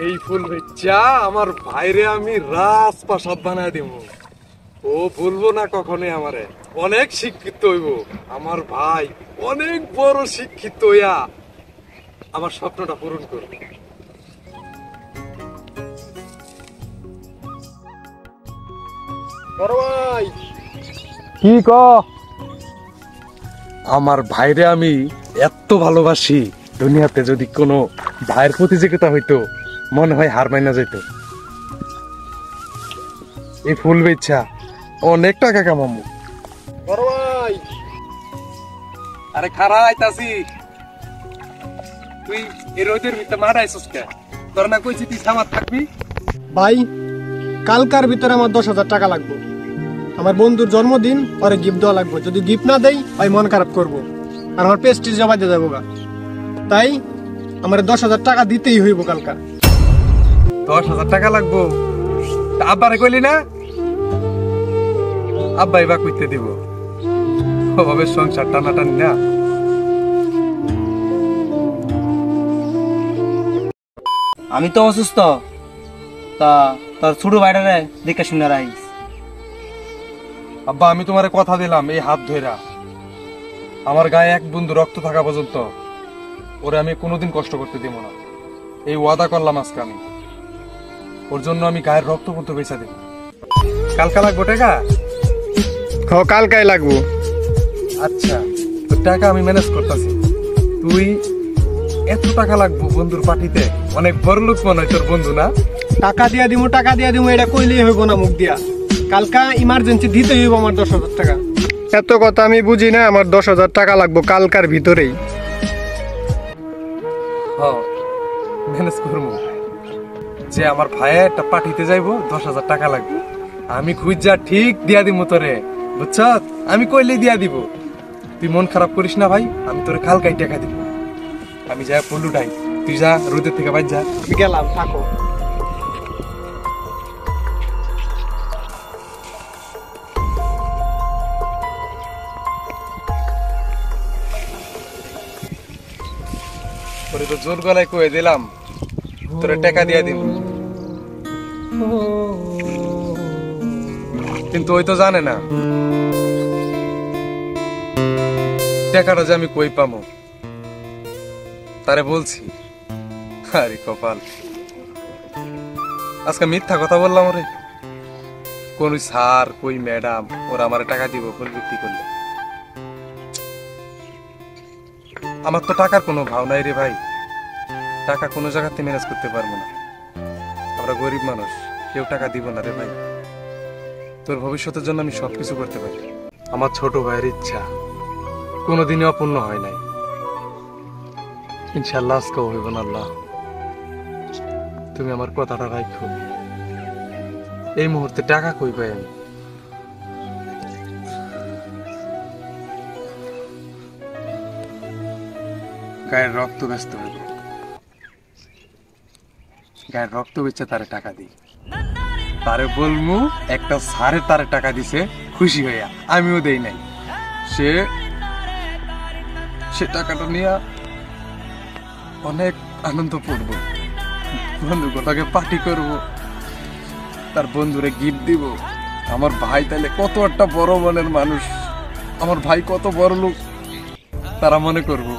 এই ফুল বেচা আমার ভাইরে আমি রাজপ্রাসাদ বানায় দিব। ও ভুলবো না কখনোই আমারে। অনেক শিক্ষিত হইব আমার ভাই, অনেক বড় শিক্ষিত হইয়া আমার স্বপ্নটা পূরণ করবে। বড় ভাই কি ক? আমার ভাইরে আমি এত ভালোবাসি, দুনিয়াতে যদি কোনো ভাইয়ের প্রতিযোগিতা হইতো মনে হয় হার মাইনা যেত। এই ফুল বেচা অনেক টাকা কামাবো। বড় ভাই আরে খারা আইতাছি। তুই এই রোদের ভিতরে মারা আইসস কে? তোর না কইছি তুই সামার থাকবি? ভাই কালকার ভিতরে আমার 10,000 টাকা লাগবে। আমার বন্ধুর জন্মদিন, পরে গিফট দেওয়া লাগবে। যদি গিফট না দেই ভাই মন খারাপ করবো, আর আমার পেস্টিজ জমা দিয়ে যাবো গা। তাই আমার 10,000 টাকা দিতেই হইব কালকা। 10,000 টাকা লাগবো? আব্বারে কইলি না? আব্বা এবার কইতে দিব। ওভাবে সংসার টানাটানি না। আমি তো অসুস্থ, তা তোর ছোট ভাইটারে দেখে শুনে রাখিস। আব্বা আমি তোমারে কথা দিলাম, এই হাত ধইরা আমার গায়ে এক বিন্দু রক্ত থাকা পর্যন্ত ওরে আমি কোনোদিন কষ্ট করতে দিব না। এই ওয়াদা করলাম আজকে আমি। ওর জন্য আমি গায়ের রক্ত পর্যন্ত বেচা দেব। কালকা লাগবো টাকা? কালকাই লাগবো। আচ্ছা তোর টাকা আমি ম্যানেজ করতেছি। তুই এত টাকা লাগবো বন্ধুর পার্টিতে? অনেক বড় লোক মনে হয় তোর বন্ধু না? টাকা দিয়া দিমু, টাকা দিয়া দিমু এটা কইলেই হইব না মুখ দিয়া। কালকা ইমার্জেন্সি দিতে হইব আমার 10,000 টাকা। এত কথা আমি বুঝি না, আমার 10,000 টাকা লাগবো কালকার ভিতরেই। হ্যাঁ ম্যানেজ করবো। যে আমার ভাইয়া একটা পার্টিতে যাইবো, 10,000 টাকা লাগবে। আমি খুঁজা ঠিক দিয়া দিব তোরে, বুঝছ? আমি কইলেই দিয়া দিব। তুই মন খারাপ করিস না ভাই, আমি তোরে কালকাই টাকা দিব। আমি যাই ফুল উঠাই, তুই যা রোদের থেকে বাইর যা। গেলাম, থাকো। তোরে তো জোর গলায় কয়ে দিলাম তোরে টাকা দিয়া দিব, কিন্তু ওই তো জানে না টাকাটা যে আমি কই পামো। তারে বলছি, আরে কপাল, আজকে মিথ্যা কথা বললাম ওরে। কোন স্যার কই ম্যাডাম ওরা আমার টাকা দিব ফুল বিক্রি করলে? আমার তো টাকার কোনো ভাव নাই রে ভাই। টাকা কোনো জায়গাতে ম্যানেজ করতে পারবো না। আমরা গরিব মানুষ, কেউ টাকা দিব না রে ভাই। তোর ভবিষ্যতের জন্য আমি সবকিছু করতে পারি। আমার ছোট ভাইয়ের ইচ্ছা কোনোদিনই অপূর্ণ হয় নাই। ইনশাআল্লাহ আজকেও হইব না। আল্লাহ তুমি আমার কথাটা রাখো। এই মুহূর্তে টাকা কই পাই আমি? গায়ের রক্ত ব্যস্ত হইব, গায়ের রক্ত বেচে তারে টাকা দিই। তারে বলমু একটা সারে তারে টাকা দিছে খুশি হইয়া, আমিও দেই নাই। সে টাকাটা নিয়ে অনেক আনন্দ করবো, বন্ধুগুলোকে পার্টি করবো, তার বন্ধুরে গিফট দিব। আমার ভাই তাহলে কত একটা বড় মনের মানুষ, আমার ভাই কত বড় লোক তারা মনে করবো।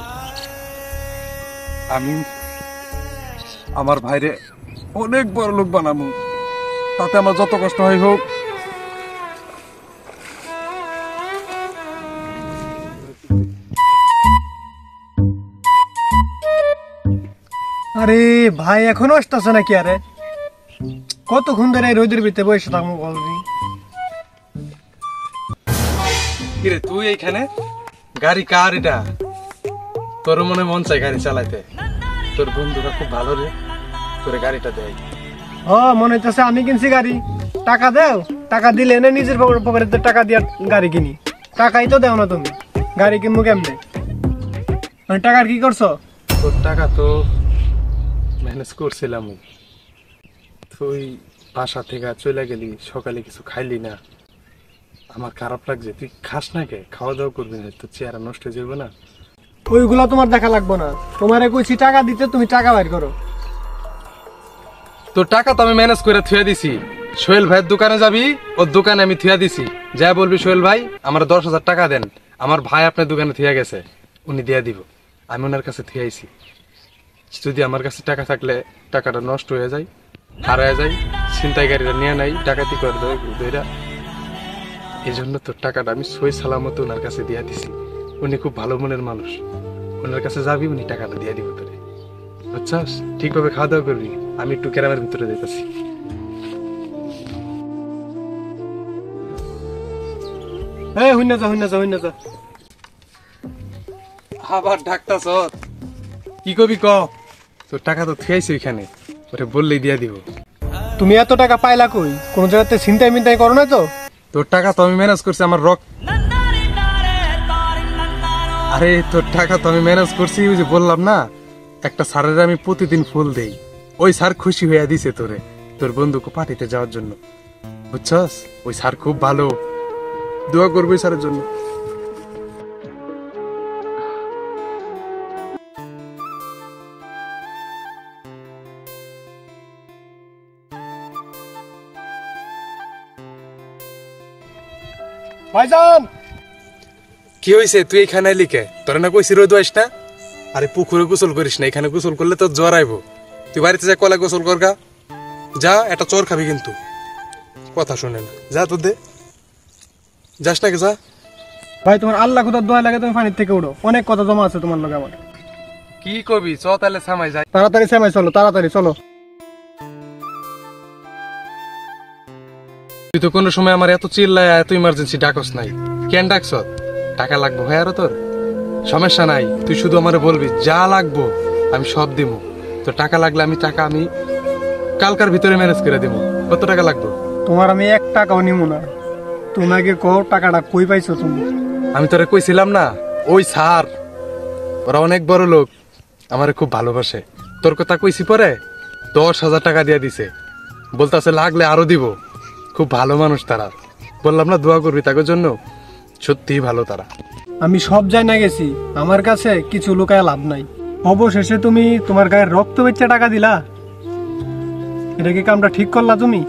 আমি আমার ভাইরে অনেক বড় লোক বানাবো, তাতে আমার যত কষ্ট হয় হোক। আরে ভাই এখনো আসতেছে নাকি? আরে কতক্ষণ ধরে এই রোদের ভিতরে বসে থাকবো বলবি? কিরে তুই এইখানে? গাড়ি কার এটা? তোর মনে মন চাই গাড়ি চালাইতে? তোর বন্ধুরা খুব ভালো রে, তোরে গাড়িটা দেয়। মনে হইতেছে আমি কিনছি গাড়ি। টাকা দেও, টাকা দিলে না নিজের পকেটে টাকা দিয়ে গাড়ি কিনি। টাকাই তো দেও না তুমি, গাড়ি কিনবো কেমনে? টাকার কি করছো? তোর টাকা তো ম্যানেজ করছিলাম। তুই বাসা থেকে চলে গেলি, সকালে কিছু খাইলি না, আমার খারাপ লাগছে। তুই খাস না কে? খাওয়া দাওয়া করবি না? তোর চেহারা নষ্ট হয়ে যাবে না? ওইগুলা তোমার দেখা লাগবো না। তোমারে কইছি টাকা দিতে, তুমি টাকা বাইর করো। তোর টাকা তো আমি ম্যানেজ করে থুয়ে দিছি। সোহেল ভাইয়ের দোকানে যাবি, ওর দোকানে আমি থুয়া দিছি। যা বলবি সোহেল ভাই আমার 10,000 টাকা দেন, আমার ভাই আপনার দোকানে থুয়া গেছে, উনি দিয়ে দিব। আমি ওনার কাছে থুয়াইছি। যদি আমার কাছে টাকা থাকলে টাকাটা নষ্ট হয়ে যায়, হারায় যায়, ছিনতাইকারীরা নিয়ে নেয়, ডাকাতি করে দেয়। এই জন্য তোর টাকাটা আমি সই সালামত ওনার কাছে দিয়ে দিছি। উনি খুব ভালো মনের মানুষ, ওনার কাছে যাবি, উনি টাকাটা দিয়ে দিব তোরে। বুঝছাস? ঠিকভাবে খাওয়া দাওয়া করবি। আমি একটু ক্যারামের ভিতরে যেতেছি। এই হইনা যা আবার ডাক্তার কি কবি ক? তোর টাকা তো থুয়াইছি ওইখানে, ওরে বললেই দিয়া দিব। তুমি এত টাকা পাইলা কই? কোন জায়গাতে ছিনতাই মিনতাই করো না তো? তোর টাকা তো আমি ম্যানেজ করছি, আমার আরে তোর টাকা তো আমি ম্যানেজ করছি। ওই যে বললাম না, একটা স্যারের আমি প্রতিদিন ফুল দেই, ওই স্যার খুশি হইয়া দিছে তোরে, তোর বন্ধুকে পার্টিতে যাওয়ার জন্য। বুঝছস? ওই স্যার খুব ভালো, দোয়া করবো ওই স্যারের জন্য। ভাইজান, কি হয়েছে? তুই এখানে লিখে তোর না কইছি রোদ আইস না? আরে পুকুরে গোসল করিস না, এখানে গোসল করলে তোর জ্বর আইব। তুই বাড়িতে যা কলা গোসল করগা, যা। এটা চোর খাবি কিন্তু, কথা শুনে না। যা তোর দে, যাস নাকি যা। ভাই তোমার আল্লাহ খুদার দোয়া লাগে, তুমি পানির থেকে উঠো, অনেক কথা জমা আছে তোমার লগে আমার। কি কবি? চ তাহলে সামাই যায়। তাড়াতাড়ি সেমাই চলো, তাড়াতাড়ি চলো। তুই তো কোনো সময় আমার এত চিল্লায় এত ইমার্জেন্সি ডাকস নাই, কেন ডাকছ? টাকা লাগবো ভাই আরো? তোর সমস্যা নাই, তুই শুধু আমারে বলবি যা লাগবো আমি সব দিব। তো টাকা লাগলে আমি কালকার ভিতরে ম্যানেজ করে দিব। কত টাকা লাগবে? তোমার আমি 1 টাকাও নিব না। তোমাকে কও টাকাটা কই পাইছো তুমি? আমি তোরে কইছিলাম না, ওই স্যার ওরা অনেক বড় লোক, আমারে খুব ভালোবাসে। তোর কথা কইছি পরে 10,000 টাকা দিয়ে দিছে, বলতাছে লাগলে আরো দিব। খুব ভালো মানুষ তারা, বললাম না দোয়া করবি তাদের জন্য। সত্যি ভালো তারা। আমি সব যাই না গেছি, আমার কাছে কিছু লুকায় লাভ নাই। অবশেষে তুমি তোমার গায়ের রক্ত বেচে টাকা দিলা, এটা কি কামটা ঠিক করলা তুমি?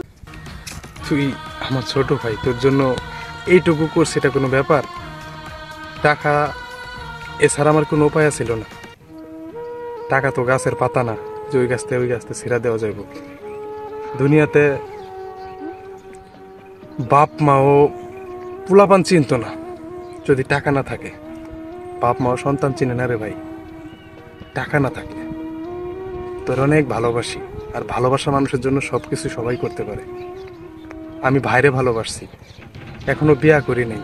তুই আমার ছোট ভাই, তোর জন্য এইটুকু করছি, এটা কোনো ব্যাপার? টাকা এছাড়া আমার কোনো উপায় ছিল না। টাকা তো গাছের পাতা না যে ওই গাছতে ছিঁড়া দেওয়া যাইব। দুনিয়াতে বাপ মাও পোলাপান চিনত না যদি টাকা না থাকে। বাপ মাও সন্তান চিনে না রে ভাই, টাকা না থাকলে। তোর অনেক ভালোবাসি, আর ভালোবাসা মানুষের জন্য সবকিছু সবাই করতে পারে। আমি ভাইরে ভালোবাসছি, এখনো বিয়া করি নাই।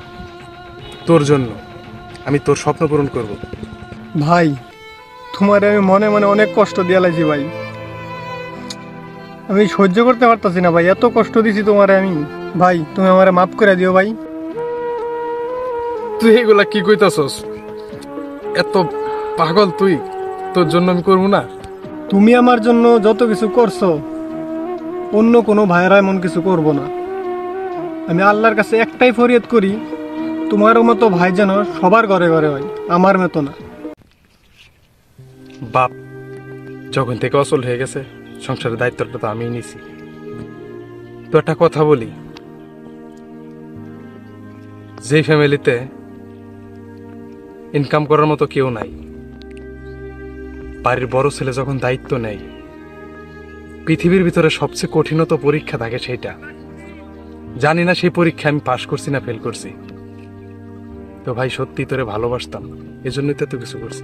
তোর জন্য আমি তোর স্বপ্ন পূরণ করব। ভাই তোমার আমি মনে মনে অনেক কষ্ট দিয়ে লাইছি ভাই, আমি সহ্য করতে পারতাছি না ভাই, এত কষ্ট দিছি তোমারে আমি। ভাই তুমি আমারে মাফ করে দিও ভাই। তুই এগুলা কি কইতাছস? এত পাগল তুই? তোর জন্য আমি করবো না? তুমি আমার জন্য যত কিছু করছো, অন্য কোনো ভাইয়েরা এমন কিছু করব না। আমি আল্লাহর কাছে একটাই ফরিয়াদ করি, তোমারও মতো ভাই যেন সবার ঘরে ঘরে হয়, আমার মতো না। বাপ যখন থেকে অচল হয়ে গেছে, সংসারের দায়িত্বটা তো আমিই নিছি। তো একটা কথা বলি, যে ফ্যামিলিতে ইনকাম করার মতো কেউ নাই, বাড়ির বড় ছেলে যখন দায়িত্ব নেয়, পৃথিবীর ভিতরে সবচেয়ে কঠিনত পরীক্ষা থাকে সেইটা। জানি না সেই পরীক্ষা আমি পাশ করছি না ফেল করছি। তো ভাই সত্যি তোরে ভালোবাসতাম, এজন্যই তো এত কিছু করছি।